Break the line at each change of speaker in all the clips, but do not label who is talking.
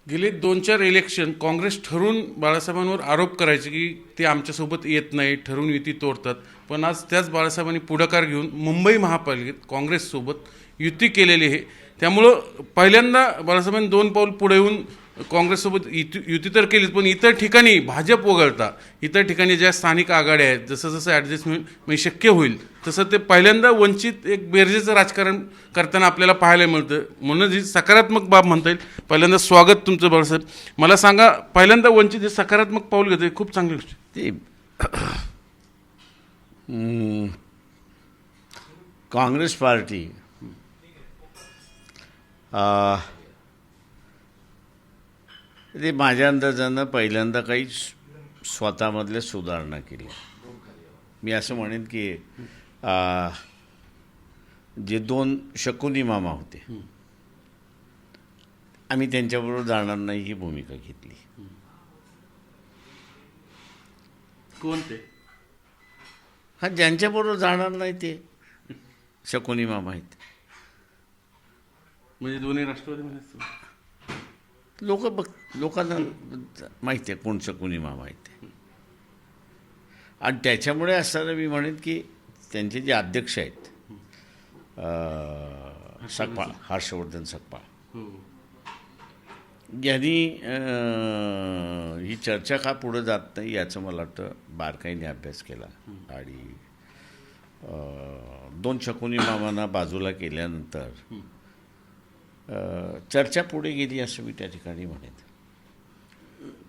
गेले 2-4 इलेक्शन काँग्रेस ठरून बाळासाहेबांवर आरोप करायचे की ते आमच्यासोबत येत नाही, ठरून युती तोडतात. पण आज त्याच बाळासाहेबांनी पुढाकार घेऊन मुंबई महापालिकेत काँग्रेससोबत युती केलेली आहे. त्यामुळं पहिल्यांदा बाळासाहेबांनी 2 पाऊल पुढे येऊन काँग्रेससोबत युती तर केलीच, पण इतर ठिकाणी भाजप वगळता इतर ठिकाणी ज्या स्थानिक आघाड्या आहेत, जसं जसं ॲडजस्टमेंट म्हणजे शक्य होईल तसं ते पहिल्यांदा वंचित एक बेरजेचं राजकारण करताना आपल्याला पाहायला मिळतं. म्हणून ही सकारात्मक बाब म्हणता येईल. पहिल्यांदा स्वागत तुमचं बाळासाहेब. मला सांगा, पहिल्यांदा वंचित हे सकारात्मक पाऊल घेते, खूप चांगली गोष्ट.
ते काँग्रेस पार्टी ते माझ्या अंदाजानं पहिल्यांदा काही स्वतःमधल्या सुधारणा केल्या. मी असं म्हणेन की जे 2 शकुनी मामा होते, आम्ही त्यांच्याबरोबर जाणार नाही ही भूमिका घेतली.
कोणते?
हा, ज्यांच्याबरोबर जाणार नाही ते शकुनी मामा आहेत.
म्हणजे दोन्ही राष्ट्रवादी म्हणायचं.
लोकांना माहिती आहे कोण शकुनी मामा आहेत ते. आणि त्याच्यामुळे असताना मी म्हणेन की त्यांचे जे अध्यक्ष आहेत सकपाळ, हर्षवर्धन सकपाळ, यांनी ही चर्चा का पुढे जात नाही याचं मला वाटतं बारकाईने अभ्यास केला. आणि 2 शकुनी मामांना बाजूला केल्यानंतर चर्चा पुढे गेली असं मी त्या ठिकाणी म्हणेन.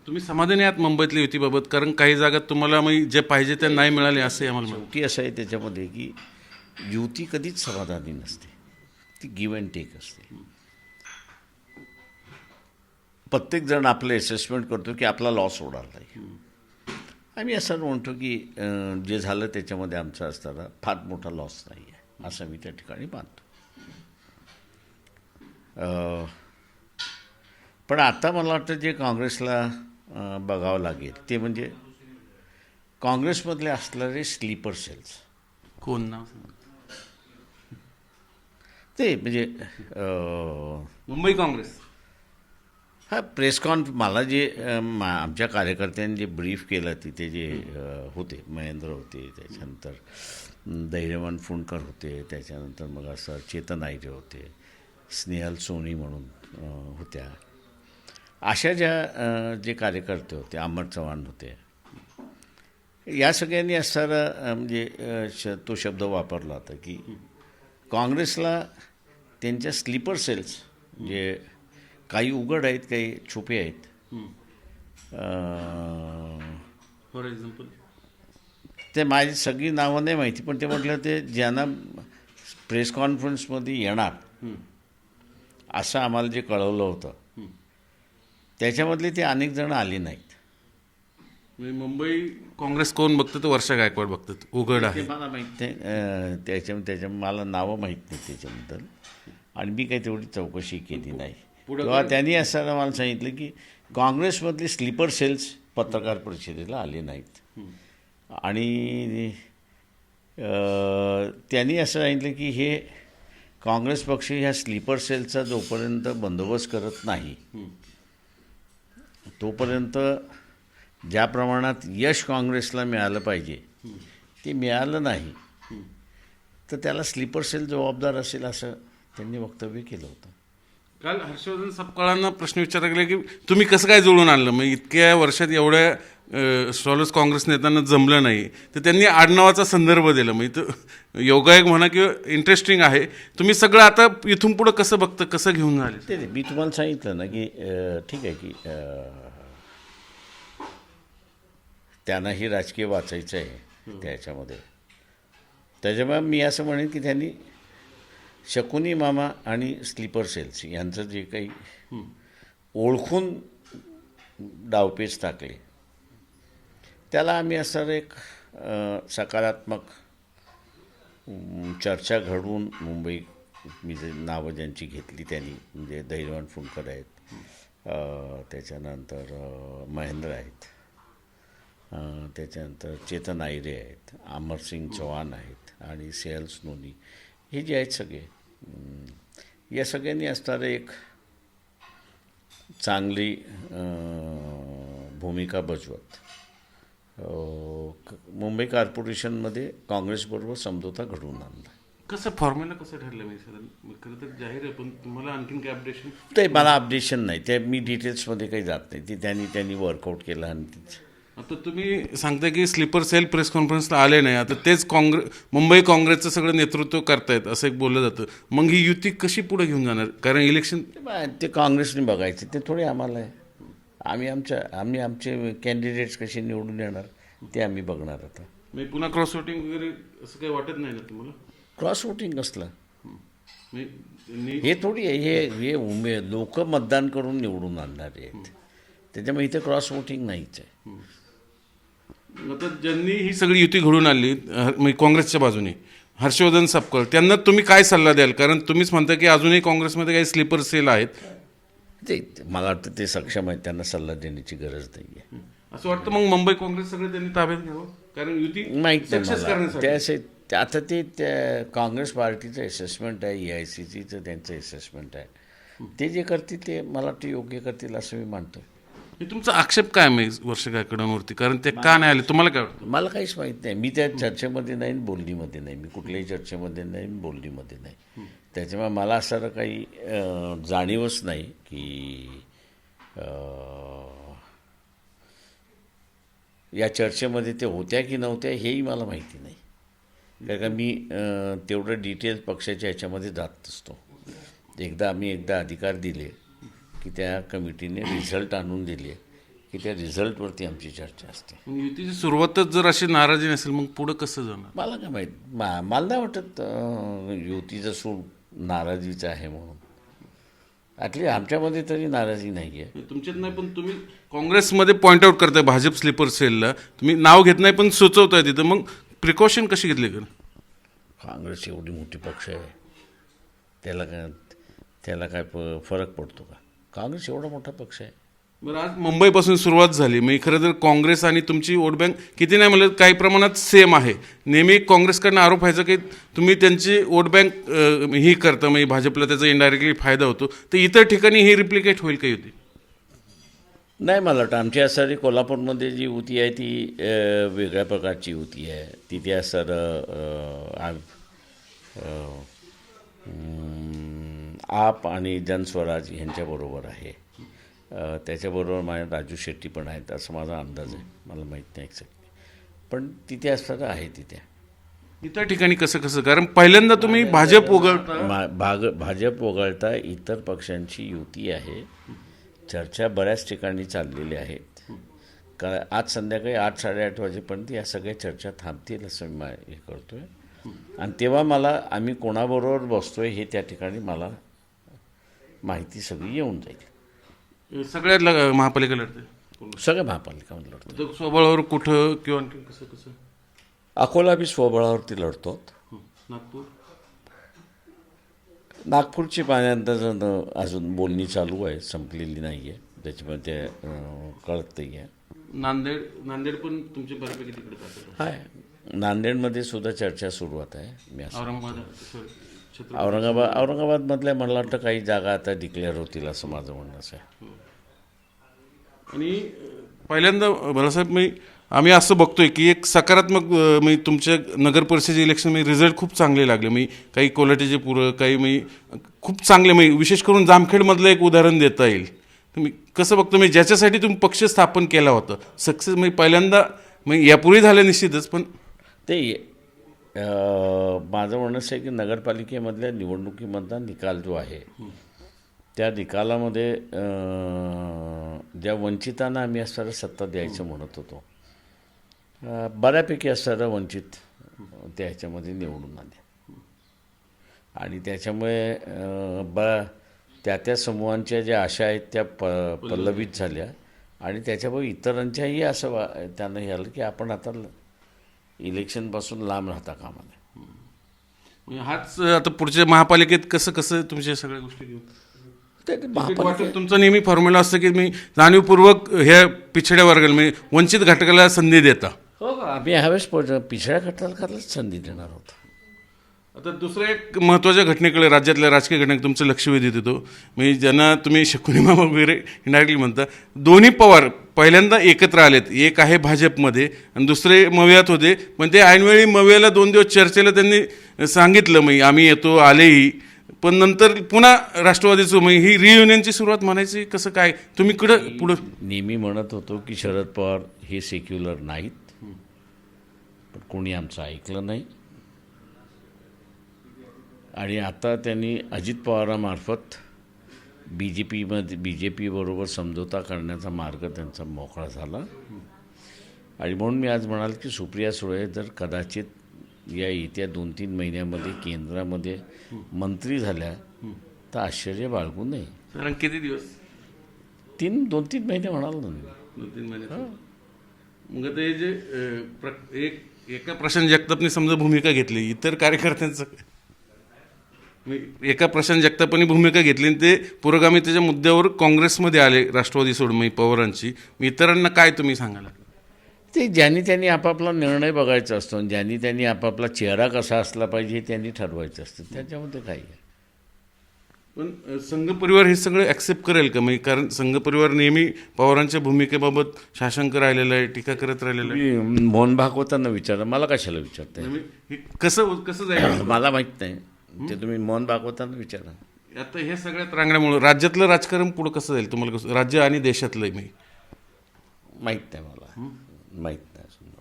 तुम्ही समाधानी आहात मुंबईतल्या युतीबाबत? कारण काही जागात तुम्हाला जे पाहिजे ते नाही मिळाले असं आम्हाला म्हणतो.
शेवटी असं आहे त्याच्यामध्ये की युती कधीच समाधानी नसते, ती गिव्ह अँड टेक असते. प्रत्येक जण आपलं असेसमेंट करतो की आपला लॉस होणार नाही. आम्ही असं म्हणतो की जे झालं त्याच्यामध्ये आमचा असताना फार मोठा लॉस नाही आहे असं मी त्या ठिकाणी मानतो. पण आता मला वाटतं जे काँग्रेसला बघावं लागेल ते म्हणजे काँग्रेसमधले असणारे स्लीपर सेल्स.
कोण नाव?
ते म्हणजे
मुंबई काँग्रेस.
हा, मला जे आमच्या कार्यकर्त्यांनी जे ब्रीफ केलं तिथे जे होते, महेंद्र होते, त्याच्यानंतर धैर्यवान फुंडकर होते, त्याच्यानंतर मग असं चेतन आयरे होते, स्नेहल सोनी म्हणून होत्या, अशा जे कार्यकर्ते होते, अमर चव्हाण होते, या सगळ्यांनी असणारा म्हणजे तो शब्द वापरला होता की काँग्रेसला त्यांच्या स्लीपर सेल्स जे काही उघड आहेत, काही छुपे आहेत.
फॉर एक्झाम्पल
ते माझी सगळी नावं नाही माहिती, पण ते म्हटलं ते ज्यांना प्रेस कॉन्फरन्समध्ये येणार असं आम्हाला जे कळवलं होतं त्याच्यामधले ते अनेक जण आले नाहीत.
म्हणजे मुंबई काँग्रेस कोण बघतं? तर वर्षा गायकवाड बघतात, उघड आहे.
ते मला माहीत नाही, त्याच्या मला नावं माहीत नाही त्याच्याबद्दल, आणि मी काही तेवढी चौकशी केली नाही. तेव्हा त्यांनी असताना मला सांगितलं की काँग्रेसमधले स्लीपर सेल्स पत्रकार परिषदेला आले नाहीत. आणि त्यांनी असं सांगितलं की हे काँग्रेस पक्ष ह्या स्लीपर सेलचा जोपर्यंत बंदोबस्त करत नाही तोपर्यंत ज्या प्रमाणात यश काँग्रेसला मिळालं पाहिजे ते मिळालं नाही, तर त्याला स्लीपर सेल जबाबदार असेल असं त्यांनी वक्तव्य केलं होतं.
काल हर्षवर्धन सपकाळांना प्रश्न विचारला गेला की तुम्ही कसं काय जुळून आणलं? मग इतक्या वर्षात एवढ्या स्टॉलर्स काँग्रेस नेत्यांना जमलं नाही, तर त्यांनी आडनावाचा संदर्भ दिला. मग इथं योगायोग म्हणा किंवा इंटरेस्टिंग आहे. तुम्ही सगळं आता इथून पुढं कसं बघतं, कसं घेऊन झाले?
ते मी तुम्हाला सांगितलं ना की ठीक आहे की त्यांनाही राजकीय वाचायचं आहे त्याच्यामध्ये. त्याच्यामुळे मी असं म्हणेन की त्यांनी शकुनी मामा आणि स्लीपर सेल्स यांचं जे काही ओळखून डावपेच टाकले त्याला आम्ही असं एक सकारात्मक चर्चा घडवून मुंबई, मी जे नावं ज्यांची घेतली त्यांनी, म्हणजे धैर्यवान फुंडकर आहेत, त्याच्यानंतर महेंद्र आहेत, त्याच्यानंतर चेतन आयरे आहेत, अमरसिंग चव्हाण आहेत आणि स्नेहल सोनी, हे जे आहेत सगळे, या सगळ्यांनी असणारं एक चांगली भूमिका बजावत मुंबई कॉर्पोरेशनमध्ये काँग्रेसबरोबर समझोता घडवून आणला.
कसं फॉर्म्युला कसं ठरलं मी सर खरं तर जाहीर आहे पण तुम्हाला आणखीन काय अपडेशन?
ते मला अपडेशन नाही, ते मी डिटेल्समध्ये काही जात नाही. ती त्यांनी वर्कआउट केलं आणि
आता तुम्ही सांगताय की स्लीपर सेल प्रेस कॉन्फरन्सला आले नाही, आता तेच मुंबई काँग्रेसचं सगळं नेतृत्व करतायत असं एक बोललं जातं. मग ही युती कशी पुढे घेऊन जाणार? कारण इलेक्शन
ते काँग्रेसने बघायचे, ते थोडे आम्हाला आहे. आम्ही आमचे कॅन्डिडेट्स कसे निवडून येणार ते आम्ही बघणार. आता
मी पुन्हा क्रॉस वोटिंग वगैरे असं काही वाटत नाही ना तुम्हाला?
क्रॉस वोटिंग असलं
मी
हे थोडी आहे, हे लोक मतदान करून निवडून आणणारे आहेत. त्याच्यामुळे इथे क्रॉस वोटिंग नाहीच आहे.
आता ज्यांनी ही सगळी युती घडून आणली म्हणजे काँग्रेसच्या बाजूने हर्षवर्धन सपकाळ, त्यांना तुम्ही काय सल्ला द्याल? कारण तुम्हीच म्हणता की अजूनही काँग्रेसमध्ये काही स्लीपर सेल आहेत.
ते मला वाटतं ते सक्षम आहेत, त्यांना सल्ला देण्याची गरज नाही आहे.
असं वाटतं मग मुंबई काँग्रेस सगळे त्यांनी ताब्यात घ्यावं, कारण युती
माहीत नाही
सक्सेस
मला.
करण्यासाठी.
ते असे आता ते त्या काँग्रेस पार्टीचं असेसमेंट आहे, EICCचं त्यांचं असेसमेंट आहे. ते जे करतील ते मला वाटतं योग्य करतील असं मी मानतो.
हे तुमचा आक्षेप काय मग वर्ष गायकवाडांवरती? कारण ते का नाही आले तुम्हाला काय वाटतं?
मला काहीच माहीत नाही. मी त्या चर्चेमध्ये नाही, बोलणीमध्ये नाही. मी कुठल्याही चर्चेमध्ये नाही, बोलणीमध्ये नाही. त्याच्यामुळे मला असं काही जाणीवच नाही की या चर्चेमध्ये ते होत्या की नव्हत्या हेही मला माहिती नाही. कारण का मी तेवढं डिटेल्स पक्षाच्या ह्याच्यामध्ये जात असतो. एकदा अधिकार दिले की त्या कमिटीने रिझल्ट आणून दिले की त्या रिझल्टवरती आमची चर्चा असते.
युतीची सुरुवातच जर अशी नाराजी नसेल मग पुढं कसं जाणार?
मला काय माहीत, मला नाही वाटत युतीचं सूर नाराजीचं आहे म्हणून. ॲटलीस्ट आमच्यामध्ये तरी नाराजी नाही आहे.
तुमच्यात नाही, पण तुम्ही काँग्रेसमध्ये पॉईंट आउट करताय भाजप स्लीपर सेलला, तुम्ही नाव घेत नाही पण सुचवताय तिथं, मग प्रिकॉशन कशी घेतली?
काँग्रेस एवढी मोठी पक्ष आहे, त्याला काय फरक पडतो का? काँग्रेस एवढा मोठा पक्ष आहे.
बरं, आज मुंबईपासून सुरुवात झाली, मग खरं तर काँग्रेस आणि तुमची वोट बँक किती नाही म्हणलं काही प्रमाणात सेम आहे. नेहमी काँग्रेसकडनं आरोप व्हायचा की तुम्ही त्यांची वोट बँक ही करता, म्हणजे भाजपला त्याचा इनडायरेक्टली फायदा होतो. तर इतर ठिकाणी ही रिप्लिकेट होईल का युती?
नाही, मला वाटतं आमची असणारी कोल्हापूरमध्ये जी युती आहे ती वेगळ्या प्रकारची युती आहे. तिथे असं आप आणि जनस्वराज यांच्याबरोबर आहे. त्याच्याबरोबर माझ्या राजू शेट्टी पण आहेत असं माझा अंदाज आहे. मला माहीत नाही एक्झॅक्टली, पण तिथे असणारं आहे. तिथे
इतर ठिकाणी कसं? कारण पहिल्यांदा तुम्ही भाजप वगळता
भाजप वगळता इतर पक्षांची युती आहे. चर्चा बऱ्याच ठिकाणी चाललेल्या आहेत. कारण आज संध्याकाळी 8-8:30 वाजेपर्यंत या सगळ्या चर्चा थांबतील असं मी हे करतो आहे. आणि तेव्हा आम्ही कोणाबरोबर बसतो आहे हे त्या ठिकाणी मला माहिती सगळी येऊन जाईल.
सगळ्यात महापालिका लढते,
सगळ्या महापालिकामध्ये लढतो.
स्वबळावर कुठं किंवा आणखी कसं?
अकोला बी स्वबळावरती लढतो. नागपूरची पाण्यानंतर अजून बोलणी चालू आहे, संपलेली नाही आहे. त्याच्यामध्ये ते कळतही आहे.
नांदेड पण तुमचे बऱ्यापैकी तिकडे
आहे. नांदेडमध्ये सुद्धा चर्चा सुरुवात आहे. मी औरंगाबादमधल्या मला वाटतं काही जागा आता डिक्लेअर होतील असं माझं म्हणणं आहे.
आणि पहिल्यांदा बाळासाहेब आम्ही असं बघतोय की एक सकारात्मक तुमच्या नगर परिषद इलेक्शन रिझल्ट खूप चांगले लागले. काही कोल्हाटीचे पुरं काही खूप चांगले विशेष करून जामखेडमधलं एक उदाहरण देता येईल. तुम्ही कसं बघतो ज्याच्यासाठी तुम्ही पक्ष स्थापन केला होता सक्सेस पहिल्यांदा यापूर्वी झालं निश्चितच, पण
ते माझं म्हणणं असं आहे की नगरपालिकेमधल्या निवडणुकीमधला निकाल जो आहे त्या निकालामध्ये ज्या वंचितांना आम्ही असणारं सत्ता द्यायचं म्हणत होतो बऱ्यापैकी असणारं वंचित त्या ह्याच्यामध्ये निवडून आले. आणि त्याच्यामुळे त्या समूहांच्या ज्या आशा आहेत त्या पल्लवित झाल्या. आणि त्याच्यामुळे इतरांच्याही असं त्यांना हे आलं की आपण आता इलेक्शनपासून लांब राहता कामा नये.
हाच आता पुढच्या महापालिकेत कसं तुमच्या सगळ्या गोष्टी घेऊन तुमचं नेहमी फॉर्म्युला असतं की मी जाणीवपूर्वक ह्या पिछड्या वर्गाला वंचित घटकाला संधी देता.
हो, आम्ही ह्यावेळेस पिछड्या घटकालाच संधी देणार होतो.
आता दुसऱ्या एक महत्त्वाच्या घटनेकडे, राज्यातल्या राजकीय घटनेकडे तुमचं लक्ष वेधित येतो. म्हणजे ज्यांना तुम्ही शकुनी मामा वगैरे इनडायरेक्टली म्हणता, दोन्ही पवार पहिल्यांदा एकत्र आलेत. एक आहे भाजपमध्ये आणि दुसरे मवियात होते, पण ते ऐनवेळी मवियाला 2 दिवस चर्चेला त्यांनी सांगितलं मी आम्ही येतो, आलेही, पण नंतर पुन्हा राष्ट्रवादीचं मग ही रियुनियनची सुरुवात म्हणायची कसं काय? तुम्ही पुढं
नेहमी म्हणत होतो की शरद पवार हे सेक्युलर नाहीत, पण कोणी आमचं ऐकलं नाही. आणि आता त्यांनी अजित पवारामार्फत बी जे पीबरोबर समझोता करण्याचा मार्ग त्यांचा मोकळा झाला. आणि म्हणून मी आज म्हणाल की सुप्रिया सुळे जर कदाचित या येत्या 2-3 महिन्यामध्ये केंद्रामध्ये मंत्री झाल्या तर आश्चर्य बाळगू नये.
कारण किती दिवस?
2-3 महिने म्हणाल ना मी.
2-3 महिने. मग आता हे जे एका प्रशांत जगतापने समजा भूमिका घेतली, इतर कार्यकर्त्यांचं एका प्रशांत जगतापांनी भूमिका घेतली आणि ते पुरोगामितेच्या मुद्द्यावर काँग्रेसमध्ये आले, राष्ट्रवादी सोडून म्हणजे पवारांची. इतरांना काय तुम्ही सांगाल?
ते ज्यांनी त्यांनी आपापला निर्णय बघायचा असतो आणि ज्यांनी त्यांनी आपापला चेहरा कसा असला पाहिजे हे त्यांनी ठरवायचं असतं. त्याच्यामध्ये काही आहे.
पण संघ परिवार हे सगळं ॲक्सेप्ट करेल का? म्हणजे कारण संघ परिवार नेहमी पवारांच्या भूमिकेबाबत शासंक राहिलेलं आहे, टीका करत राहिलेलं आहे.
मी मोहन भागवतांना विचारलं, मला कशाला विचारताय?
हे कसं जाईल
मला माहीत नाही, ते तुम्ही मोहन भागवतांना विचारा.
आता हे सगळ्यात रांगण्यामुळं राज्यातलं राजकारण पुढं कसं जाईल तुम्हाला कसं, राज्य आणि देशातलंही? मी
माहीत नाही, मला माहीत नाही अजून मला.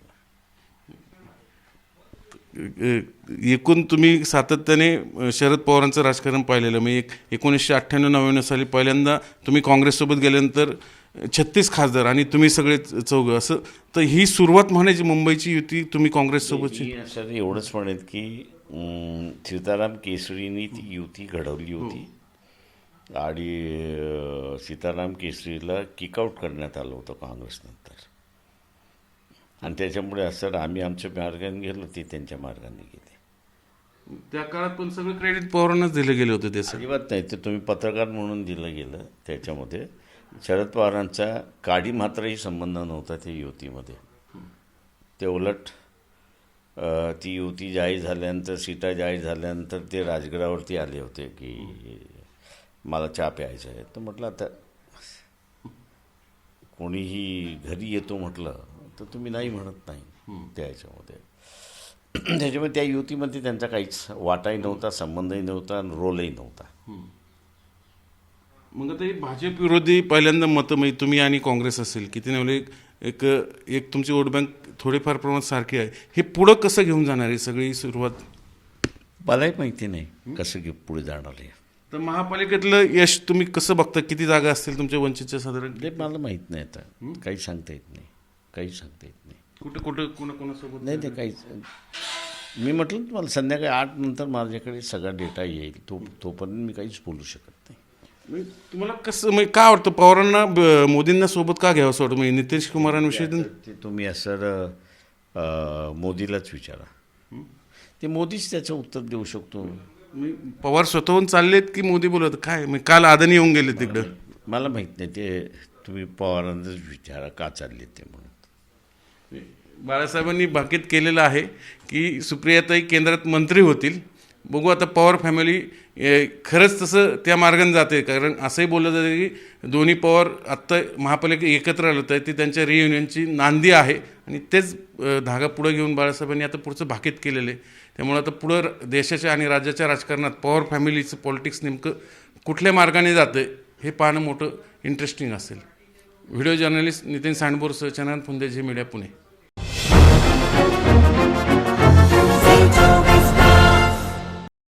एकूण तुम्ही सातत्याने शरद पवारांचं राजकारण पाहिलेलं. म्हणजे 1998-99 साली पहिल्यांदा तुम्ही काँग्रेससोबत गेल्यानंतर 36 खासदार आणि तुम्ही सगळे चौघं, असं तर ही सुरुवात म्हणायची मुंबईची युती तुम्ही काँग्रेससोबतची.
मी सर एवढंच म्हणेन की सीताराम केसरींनी ती युती घडवली होती आणि सीताराम केसरीला किकआउट करण्यात आलं होतं काँग्रेसनंतर. आणि त्याच्यामुळे असं आम्ही आमच्या मार्गाने गेलो, ते त्यांच्या मार्गाने गेले.
त्या काळात पण सगळं क्रेडिट पवारांनाच दिलं गेलं होतं. त्याचं
अजिबात नाही, ते तुम्ही पत्रकार म्हणून दिलं गेलं. त्याच्यामध्ये शरद पवारांचा काडी मात्रही संबंध नव्हता त्या युतीमध्ये. ते उलट ती युती जाहीर झाल्यानंतर, सीटा जाहीर झाल्यानंतर ते राजगडावरती आले होते की मला चहा प्यायचा आहे. तर म्हटलं आता कोणीही घरी येतो म्हटलं तर तुम्ही नाही म्हणत नाही त्या ह्याच्यामध्ये. त्याच्यामुळे त्या युतीमध्ये त्यांचा काहीच वाटाही नव्हता, संबंधही नव्हता आणि रोलही नव्हता.
मग आता भाजप विरोधी पहिल्यांदा मतं म्हणजे तुम्ही आणि काँग्रेस असेल किती नाही, एक तुमची वोट बँक थोडेफार प्रमाणात सारखी आहे. हे पुढं कसं घेऊन जाणार आहे सगळी सुरुवात?
मलाही माहिती नाही कसं पुढे जाणार आहे.
तर महापालिकेतलं यश तुम्ही कसं बघता? किती जागा असतील तुमच्या वंचितच्या साधारण?
ते मला माहीत नाही, आता काही सांगता येत नाही, काही सांगता येत नाही.
कुठं कोणासोबत
नाही, ते काहीच. मी म्हटलं तुम्हाला संध्याकाळी 8 नंतर माझ्याकडे सगळा डेटा येईल, तोपर्यंत मी काहीच बोलू शकत नाही.
तुम्हाला कसं म्हणजे काय वाटतं पवारांना मोदींना सोबत का घ्यावं असं वाटतं? म्हणजे नितीश कुमारांविषयी
ते तुम्ही असं मोदीलाच विचारा, ते मोदीच त्याचं उत्तर देऊ शकतो.
पवार स्वतःहून चाललेत की मोदी बोलत काय? म्हणजे काल अदानी येऊन गेले तिकडं.
मला माहीत नाही, ते तुम्ही पवारांनाच विचारा का चालले ते म्हणून.
बाळासाहेबांनी भाकीत केलेलं आहे की सुप्रियाताई केंद्रात मंत्री होतील. बघू आता पवार फॅमिली खरंच तसं त्या मार्गाने जाते. कारण असंही बोललं जातं की दोन्ही पवार आत्ता महापालिका एकत्र आलं आहे, ती त्यांच्या रियुनियनची नांदी आहे आणि तेच धागा पुढं घेऊन बाळासाहेबांनी आता पुढचं भाकीत केलेलं आहे. त्यामुळे आता पुढं देशाच्या आणि राज्याच्या राजकारणात पवार फॅमिलीचं पॉलिटिक्स नेमकं कुठल्या मार्गाने जातं हे पाहणं मोठं इंटरेस्टिंग असेल. व्हिडिओ जर्नलिस्ट नितीन सांडबोरसह चंद्रकांत फुंदे, झी मीडिया, पुणे.